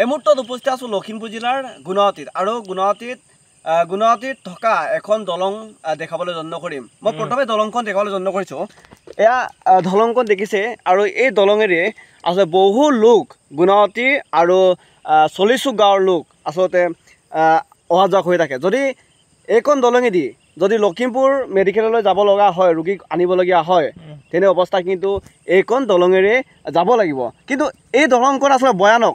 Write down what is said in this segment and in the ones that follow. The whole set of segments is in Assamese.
এই মুহূৰ্তত উপস্থিত আছোঁ লখিমপুৰ জিলাৰ গুণাৱতীত আৰু গুণাৱতীত থকা এখন দলং দেখাবলৈ যত্ন কৰিম। মই প্ৰথমে দলংখন দেখাবলৈ যত্ন কৰিছোঁ। এয়া দলংখন দেখিছে আৰু এই দলঙেৰে আচলতে বহু লোক গুণাৱতী আৰু চলিচুক গাঁৱৰ লোক আচলতে অহা যোৱা কৰি থাকে। যদি এইখন দলঙেদি যদি লখিমপুৰ মেডিকেললৈ যাব লগা হয়, ৰোগীক আনিবলগীয়া হয়, তেনে অৱস্থা কিন্তু এইখন দলঙেৰে যাব লাগিব। কিন্তু এই দলংখন আচলতে ভয়ানক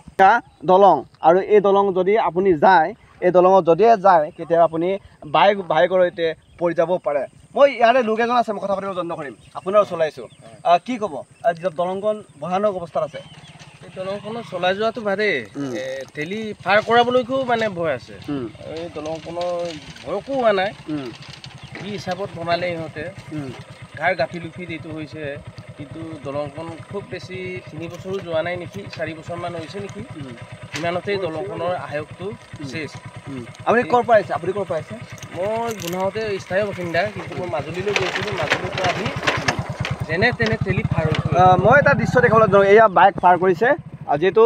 দলং আৰু এই দলং যদি আপুনি যায়, এই দলঙত যদিহে যায় কেতিয়াবা আপুনি বাইকৰ সৈতে পৰি যাব পাৰে। মই ইয়াৰে লোক এজন আছে, মই কথা পাতিব যত্ন কৰিম। আপোনাৰো চলাইছোঁ, কি ক'ব? দলংখন ভয়ানক অৱস্থাত আছে। এই দলংখনত চলাই যোৱাটো ভালেই, ঠেলি পাৰ কৰাবলৈকো মানে ভয় আছে। এই দলংখনৰ ভয়কো হোৱা নাই, কি হিচাপত বনালে ইহঁতে, কাৰ গাফিলুফিত এইটো হৈছে। কিন্তু দলংখন খুব বেছি 3 বছৰো যোৱা নাই নেকি, 4 বছৰমান হৈছে নেকি, ইমানতেই দলংখনৰ আয়ুসটো শেষ। আপুনি ক'ৰ পৰা আহিছে? আপুনি ক'ৰ পৰা আহিছে? মই গুণাৱতে স্থায়ী বাসিন্দা, কিন্তু মই মাজুলীলৈ গৈছিলোঁ। মাজুলীৰ পৰা আহি যেনে তেনে ঠেলি পাৰ হৈছোঁ। মই এটা দৃশ্য দেখাবলৈ যাওঁ। এয়া বাইক পাৰ কৰিছে, যিহেতু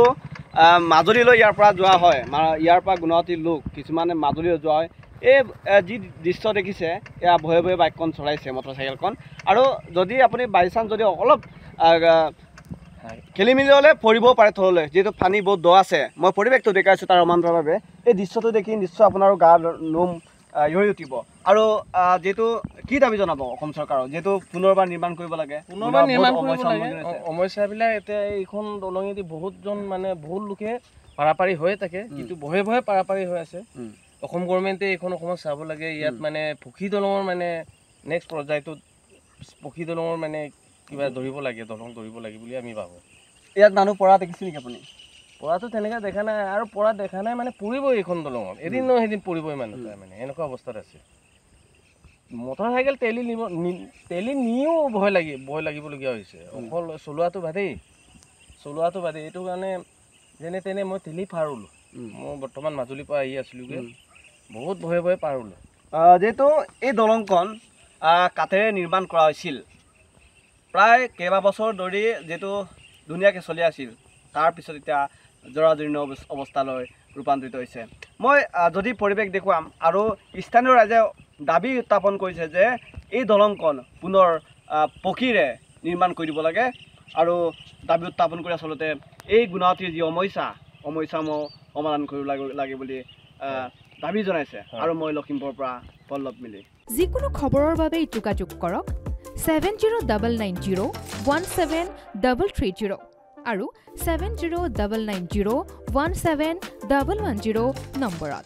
মাজুলীলৈ ইয়াৰ পৰা যোৱা হয়, ইয়াৰ পৰা গুণাৱতীৰ লোক কিছুমানে মাজুলীলৈ যোৱা হয়। এই যি দৃশ্য দেখিছে, এয়া ভয়ে ভয়ে বাইকখন চলাইছে, মটৰচাইকেলখন। আৰু যদি আপুনি বাই চান্স যদি অলপ খেলি মেলি হ'লে পৰিবও পাৰে তললৈ, যিহেতু পানী বহুত দ আছে। মই পৰিৱেশটো দেখাইছোঁ তাৰ সমান্তৰালভাৱে। এই দৃশ্যটো দেখি নিশ্চয় আপোনাৰো গা নোম ইয়ৰি উঠিব। আৰু যিহেতু কি দাবী জনাব অসম চৰকাৰক, যিহেতু পুনৰবাৰ নিৰ্মাণ কৰিব লাগে? পুনৰবাৰ নিৰ্মাণ কৰিব লাগে। সমস্যাবিলাক এতিয়া এইখন দলঙেদি বহুতজন মানে বহুত লোকে পাৰাপাৰি হৈয়ে থাকে, কিন্তু ভয়ে ভয়ে পাৰাপাৰি হৈ আছে। অসম গভৰ্ণমেণ্টে এইখন অসমত চাব লাগে। ইয়াত মানে পক্ষী দলঙৰ মানে নেক্সট পৰ্যায়টোত পক্ষী দলঙৰ মানে কিবা ধৰিব লাগে, দলং ধৰিব লাগে বুলি আমি ভাবোঁ। ইয়াত মানুহ পৰা দেখিছে নেকি আপুনি? পৰাটো তেনেকৈ দেখা নাই, আৰু পৰা দেখা নাই মানে পৰিবই এইখন দলঙত, এদিন নহয় এদিন পৰিবই মানুহ মানে এনেকুৱা অৱস্থাত আছে। মটৰচাইকেল তেলি নিও ভয় লাগিবলগীয়া হৈছে। অকল চলোৱাটো বাদেই, এইটো কাৰণে যেনে তেনে মই তেলি পাৰ হ'লোঁ। মই বৰ্তমান মাজুলীৰ পৰা আহি আছিলোঁগৈ, বহুত ভয়ে ভয়ে পাৰ হ'লোঁ। যিহেতু এই দলংখন কাঠেৰে নিৰ্মাণ কৰা হৈছিল, প্ৰায় কেইবাবছৰ ধৰি যিহেতু ধুনীয়াকৈ চলি আছিল, তাৰপিছত এতিয়া জৰাজীৰ্ণ অৱস্থালৈ ৰূপান্তৰিত হৈছে। মই যদি পৰিৱেশ দেখুৱাম, আৰু স্থানীয় ৰাইজে দাবী উত্থাপন কৰিছে যে এই দলংখন পুনৰ পকীৰে নিৰ্মাণ কৰি দিব লাগে, আৰু দাবী উত্থাপন কৰি আচলতে এই গুণাৱতীৰ যি সমস্যাসমূহ সমাধান কৰিব লাগে বুলি দাবী জনাইছে। আৰু মই লখিমপুৰৰ পৰা পল্লৱ মিলি। যিকোনো খবৰৰ বাবে যোগাযোগ কৰক 7099017330 আৰু 7099017110 নম্বৰত।